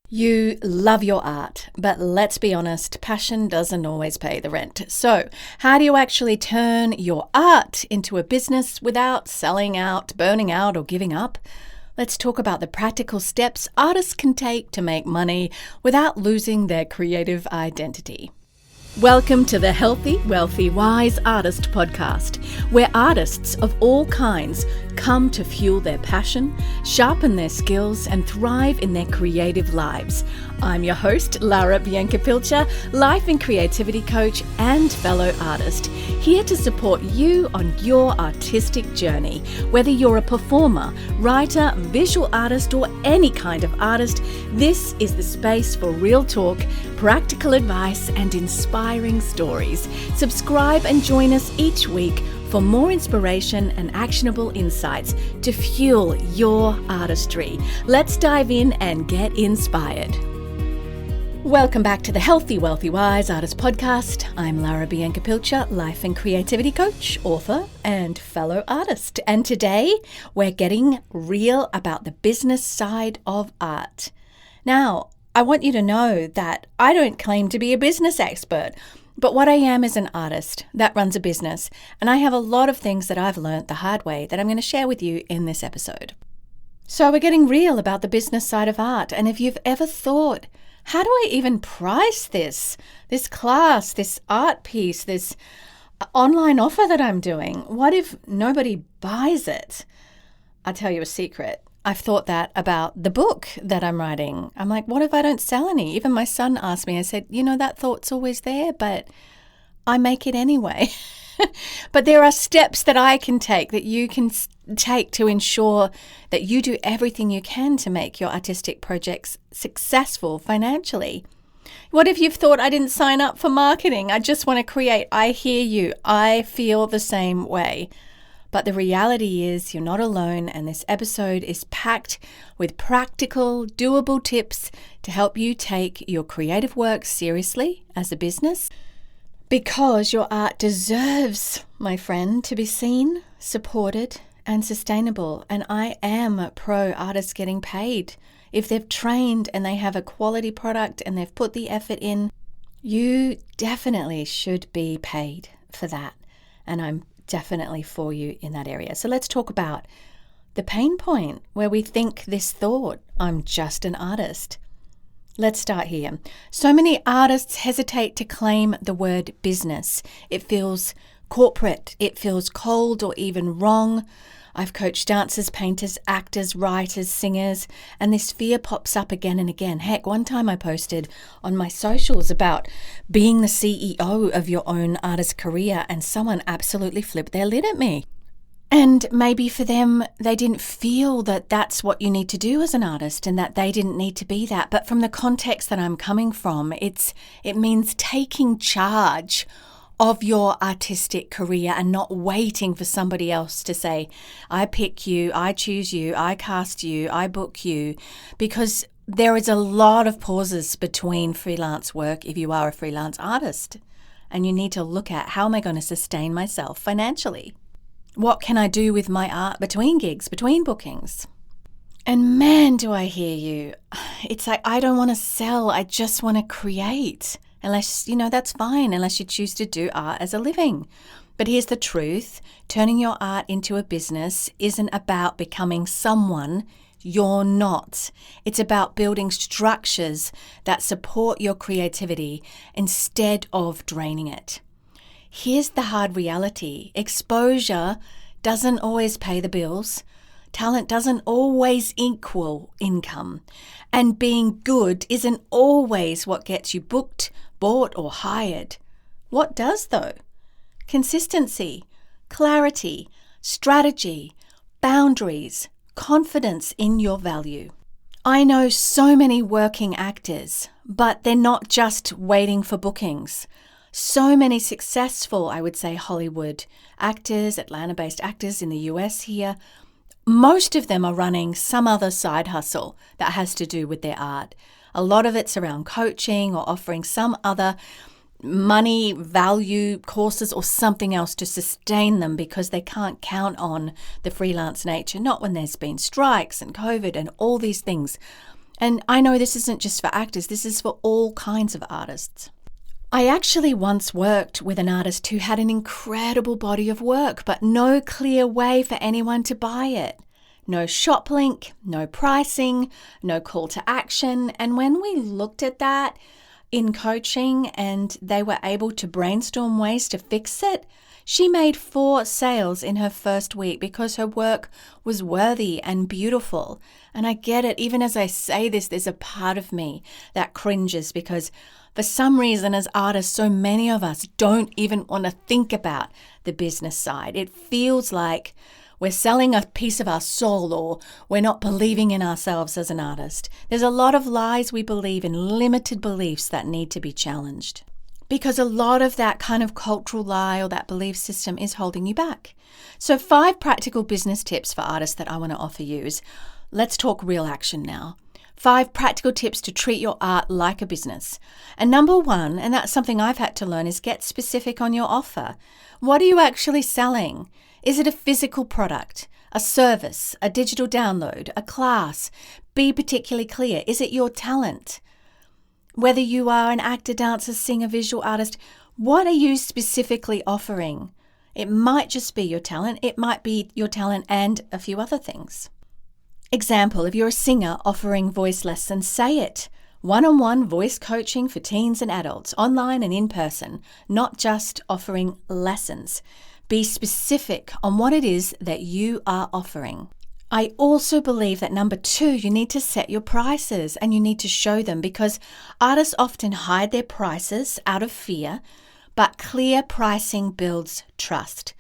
You love your art, but let's be honest, passion doesn't always pay the rent. So, how do you actually turn your art into a business without selling out, burning out, or giving up? Let's talk about the practical steps artists can take to make money without losing their creative identity. Welcome to the Healthy, Wealthy, Wise Artist podcast, where artists of all kinds come to fuel their passion, sharpen their skills, and thrive in their creative lives. I'm your host, Lara Bianca-Pilcher, life and creativity coach and fellow artist, here to support you on your artistic journey. Whether you're a performer, writer, visual artist, or any kind of artist, this is the space for real talk, practical advice, and inspiring stories. Subscribe and join us each week for more inspiration and actionable insights to fuel your artistry. Let's dive in and get inspired. Welcome back to the Healthy, Wealthy, Wise Artist podcast. I'm Lara Bianca-Pilcher, life and creativity coach, author, and fellow artist. And today we're getting real about the business side of art. Now, I want you to know that I don't claim to be a business expert, but what I am is an artist that runs a business, and I have a lot of things that I've learned the hard way that I'm going to share with you in this episode. So we're getting real about the business side of art, and if you've ever thought, how do I even price this class, this art piece, this online offer that I'm doing? What if nobody buys it? I'll tell you a secret. I've thought that about the book that I'm writing. I'm like, what if I don't sell any? Even my son asked me, I said, that thought's always there, but I make it anyway. But there are steps that I can take, that you can take to ensure that you do everything you can to make your artistic projects successful financially. What if you've thought, I didn't sign up for marketing, I just want to create? I hear you. I feel the same way. But the reality is you're not alone, and this episode is packed with practical, doable tips to help you take your creative work seriously as a business, because your art deserves, my friend, to be seen, supported, and sustainable. And I am pro artists getting paid. If they've trained and they have a quality product and they've put the effort in, you definitely should be paid for that. And I'm definitely for you in that area. So let's talk about the pain point where we think this thought, I'm just an artist. Let's start here. So many artists hesitate to claim the word business. It feels corporate, it feels cold or even wrong. I've coached dancers, painters, actors, writers, singers, and this fear pops up again and again. Heck, one time I posted on my socials about being the CEO of your own artist career, and someone absolutely flipped their lid at me. And maybe for them, they didn't feel that that's what you need to do as an artist and that they didn't need to be that. But from the context that I'm coming from, it means taking charge of your artistic career and not waiting for somebody else to say, I pick you, I choose you, I cast you, I book you, because there is a lot of pauses between freelance work if you are a freelance artist. And you need to look at, how am I going to sustain myself financially? What can I do with my art between gigs, between bookings? And man, do I hear you. It's like, I don't want to sell, I just want to create. Unless, that's fine, unless you choose to do art as a living. But here's the truth. Turning your art into a business isn't about becoming someone you're not. It's about building structures that support your creativity instead of draining it. Here's the hard reality. Exposure doesn't always pay the bills. Talent doesn't always equal income. And being good isn't always what gets you booked, bought, or hired. What does though? Consistency, clarity, strategy, boundaries, confidence in your value. I know so many working actors, but they're not just waiting for bookings. So many successful, I would say, Hollywood actors, Atlanta-based actors in the US here, most of them are running some other side hustle that has to do with their art. A lot of it's around coaching or offering some other money, value, courses or something else to sustain them because they can't count on the freelance nature, not when there's been strikes and COVID and all these things. And I know this isn't just for actors, this is for all kinds of artists. I actually once worked with an artist who had an incredible body of work, but no clear way for anyone to buy it. No shop link, no pricing, no call to action. And when we looked at that in coaching and they were able to brainstorm ways to fix it, she made 4 sales in her first week because her work was worthy and beautiful. And I get it, even as I say this, there's a part of me that cringes because for some reason as artists, so many of us don't even want to think about the business side. It feels like we're selling a piece of our soul or we're not believing in ourselves as an artist. There's a lot of lies we believe in, limited beliefs that need to be challenged. Because a lot of that kind of cultural lie or that belief system is holding you back. So 5 practical business tips for artists that I want to offer you is, let's talk real action now. 5 practical tips to treat your art like a business. And number 1, and that's something I've had to learn, is get specific on your offer. What are you actually selling? Is it a physical product, a service, a digital download, a class? Be particularly clear. Is it your talent? Whether you are an actor, dancer, singer, visual artist, what are you specifically offering? It might just be your talent. It might be your talent and a few other things. Example, if you're a singer offering voice lessons, say it. One-on-one voice coaching for teens and adults, online and in person, not just offering lessons. Be specific on what it is that you are offering. I also believe that number 2, you need to set your prices and you need to show them because artists often hide their prices out of fear, but clear pricing builds trust.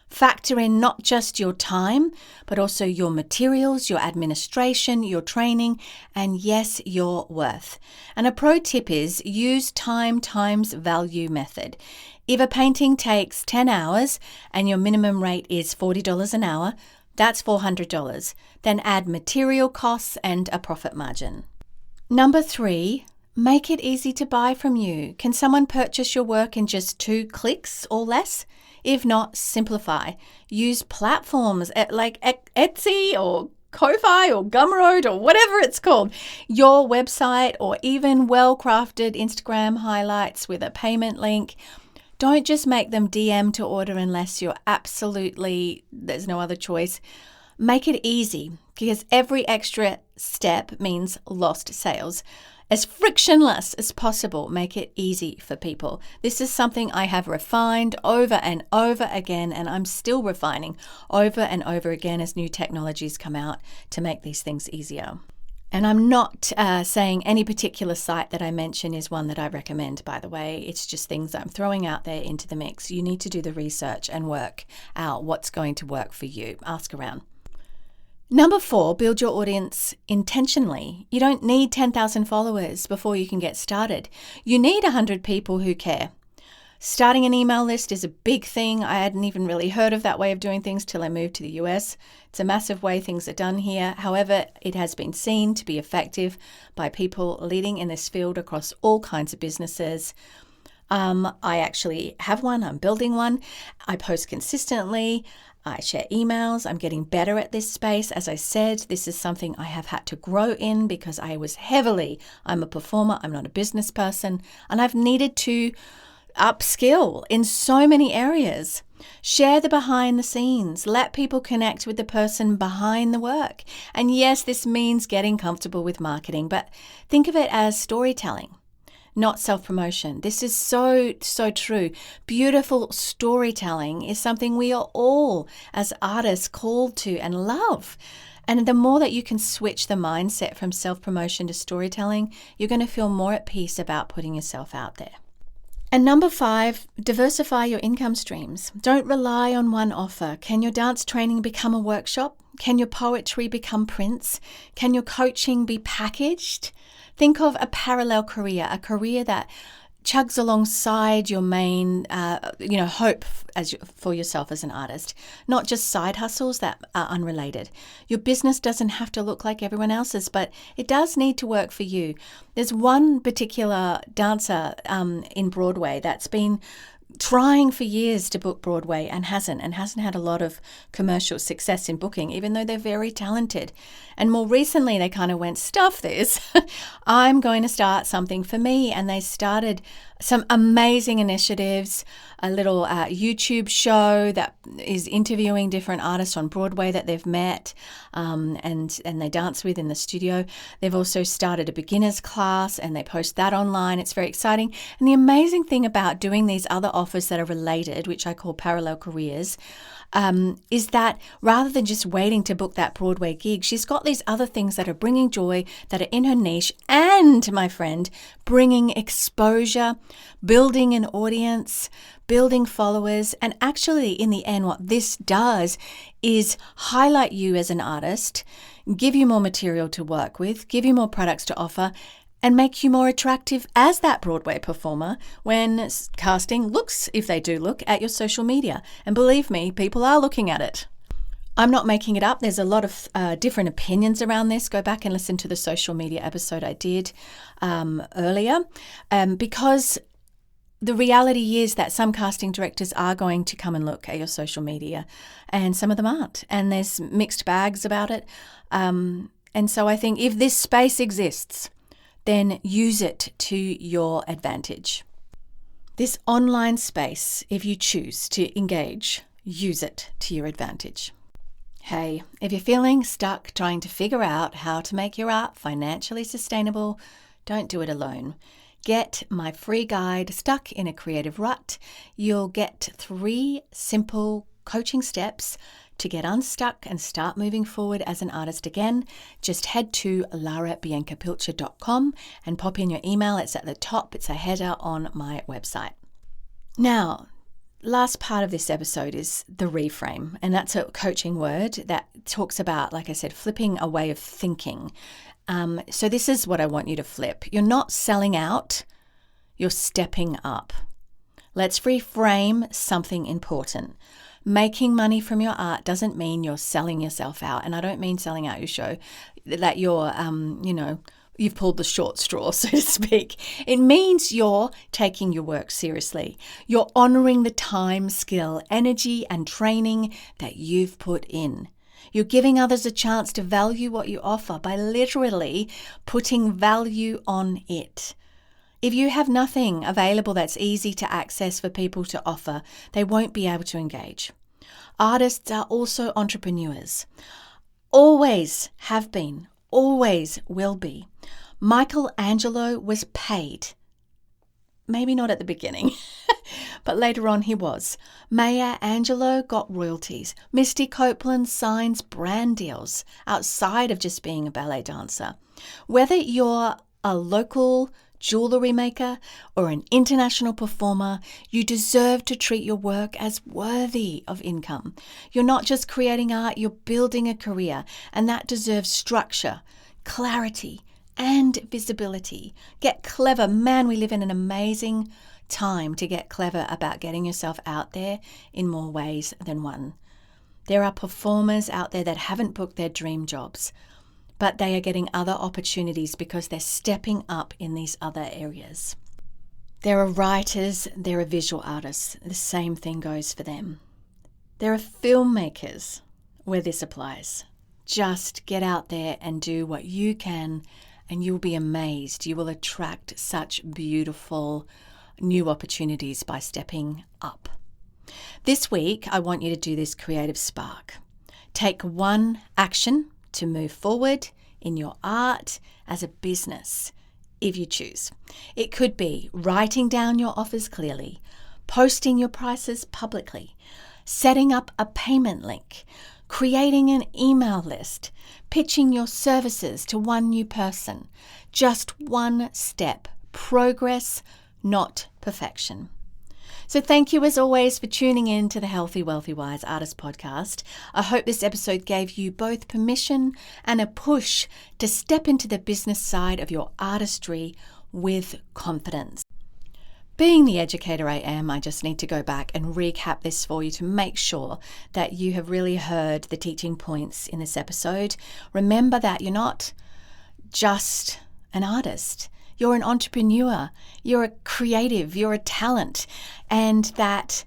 Factor in not just your time, but also your materials, your administration, your training, and yes, your worth. And a pro tip is use time times value method. If a painting takes 10 hours and your minimum rate is $40 an hour, that's $400. Then add material costs and a profit margin. Number 3, make it easy to buy from you. Can someone purchase your work in just 2 clicks or less? If not, simplify. Use platforms like Etsy or Ko-Fi or Gumroad or whatever it's called. Your website or even well-crafted Instagram highlights with a payment link. Don't just make them DM to order unless there's no other choice. Make it easy because every extra step means lost sales. As frictionless as possible, make it easy for people. This is something I have refined over and over again, and I'm still refining over and over again as new technologies come out to make these things easier. And I'm not saying any particular site that I mention is one that I recommend, by the way. It's just things I'm throwing out there into the mix. You need to do the research and work out what's going to work for you. Ask around. Number 4, build your audience intentionally. You don't need 10,000 followers before you can get started. You need 100 people who care. Starting an email list is a big thing. I hadn't even really heard of that way of doing things till I moved to the US. It's a massive way things are done here. However, it has been seen to be effective by people leading in this field across all kinds of businesses. I actually have one. I'm building one. I post consistently. I share emails. I'm getting better at this space. As I said, this is something I have had to grow in because I'm a performer. I'm not a business person. And I've needed to upskill in so many areas. Share the behind the scenes. Let people connect with the person behind the work. And yes, this means getting comfortable with marketing, but think of it as storytelling, not self-promotion. This is so true. Beautiful storytelling is something we are all, as artists, called to and love. And the more that you can switch the mindset from self-promotion to storytelling, you're going to feel more at peace about putting yourself out there. And number 5, diversify your income streams. Don't rely on one offer. Can your dance training become a workshop? Can your poetry become prints? Can your coaching be packaged? Think of a parallel career, a career that chugs alongside your main, hope for yourself as an artist, not just side hustles that are unrelated. Your business doesn't have to look like everyone else's, but it does need to work for you. There's one particular dancer in Broadway that's been trying for years to book Broadway and hasn't had a lot of commercial success in booking, even though they're very talented. And more recently, they kind of went, stuff this. I'm going to start something for me. And they started some amazing initiatives, a little YouTube show that is interviewing different artists on Broadway that they've met and they dance with in the studio. They've also started a beginner's class and they post that online. It's very exciting. And the amazing thing about doing these other offers that are related, which I call parallel careers, is that rather than just waiting to book that Broadway gig, she's got these other things that are bringing joy, that are in her niche, and, my friend, bringing exposure, building an audience, building followers. And actually, in the end, what this does is highlight you as an artist, give you more material to work with, give you more products to offer, and make you more attractive as that Broadway performer when casting looks, if they do look, at your social media. And believe me, people are looking at it. I'm not making it up. There's a lot of different opinions around this. Go back and listen to the social media episode I did earlier, because the reality is that some casting directors are going to come and look at your social media and some of them aren't. And there's mixed bags about it. And so I think if this space exists, then use it to your advantage. This online space, if you choose to engage, use it to your advantage. Hey, if you're feeling stuck trying to figure out how to make your art financially sustainable, don't do it alone. Get my free guide, Stuck in a Creative Rut. You'll get 3 simple coaching steps to get unstuck and start moving forward as an artist again. Just head to larabiancapilcher.com and pop in your email. It's at the top. It's a header on my website. Now, last part of this episode is the reframe, and that's a coaching word that talks about, like I said, flipping a way of thinking. So this is what I want you to flip. You're not selling out, you're stepping up. Let's reframe something important. Making money from your art doesn't mean you're selling yourself out. And I don't mean selling out your show, that you're, you've pulled the short straw, so to speak. It means you're taking your work seriously. You're honoring the time, skill, energy, and training that you've put in. You're giving others a chance to value what you offer by literally putting value on it. If you have nothing available that's easy to access for people to offer, they won't be able to engage. Artists are also entrepreneurs. Always have been, always will be. Michelangelo was paid. Maybe not at the beginning, but later on he was. Maya Angelou got royalties. Misty Copeland signs brand deals outside of just being a ballet dancer. Whether you're a local jewelry maker or an international performer, you deserve to treat your work as worthy of income. You're not just creating art, you're building a career, and that deserves structure, clarity, and visibility. Get clever. Man, we live in an amazing time to get clever about getting yourself out there in more ways than one. There are performers out there that haven't booked their dream jobs, but they are getting other opportunities because they're stepping up in these other areas. There are writers, there are visual artists. The same thing goes for them. There are filmmakers where this applies. Just get out there and do what you can, and you'll be amazed. You will attract such beautiful new opportunities by stepping up. This week, I want you to do this creative spark. Take one action to move forward in your art as a business, if you choose. It could be writing down your offers clearly, posting your prices publicly, setting up a payment link, creating an email list, pitching your services to one new person. Just one step. Progress, not perfection. So thank you as always for tuning in to the Healthy, Wealthy, Wise Artist Podcast. I hope this episode gave you both permission and a push to step into the business side of your artistry with confidence. Being the educator I am, I just need to go back and recap this for you to make sure that you have really heard the teaching points in this episode. Remember that you're not just an artist. you're an entrepreneur, you're a creative, you're a talent, and that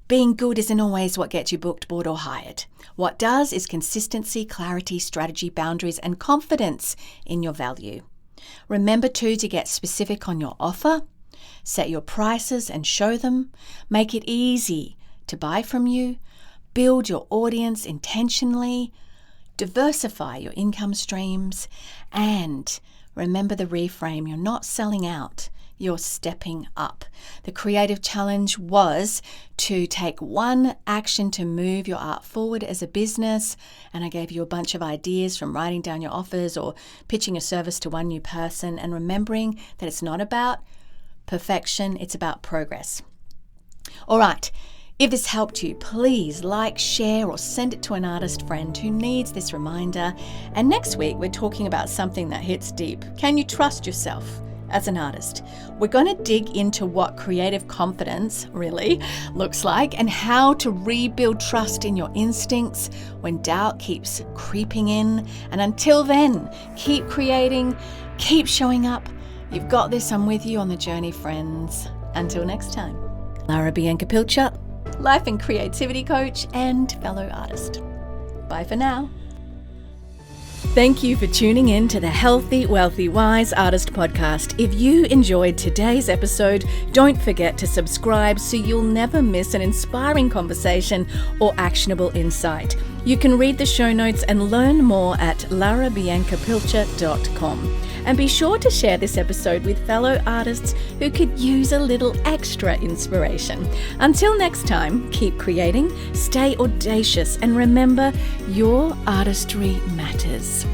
being good isn't always what gets you booked, bought, or hired. What does is consistency, clarity, strategy, boundaries, and confidence in your value. Remember too to get specific on your offer, set your prices and show them, make it easy to buy from you, build your audience intentionally, diversify your income streams, and remember the reframe. You're not selling out, you're stepping up. The creative challenge was to take one action to move your art forward as a business, and I gave you a bunch of ideas from writing down your offers or pitching a service to one new person, and remembering that it's not about perfection, it's about progress. All right. If this helped you, please like, share, or send it to an artist friend who needs this reminder. And next week, we're talking about something that hits deep. Can you trust yourself as an artist? We're going to dig into what creative confidence really looks like and how to rebuild trust in your instincts when doubt keeps creeping in. And until then, keep creating, keep showing up. You've got this. I'm with you on the journey, friends. Until next time. Lara Bianca-Pilcher, life and creativity coach and fellow artist. Bye for now. Thank you for tuning in to the Healthy, Wealthy, Wise Artist podcast. If you enjoyed today's episode, don't forget to subscribe so you'll never miss an inspiring conversation or actionable insight. You can read the show notes and learn more at larabiancapilcher.com. And be sure to share this episode with fellow artists who could use a little extra inspiration. Until next time, keep creating, stay audacious, and remember, your artistry matters.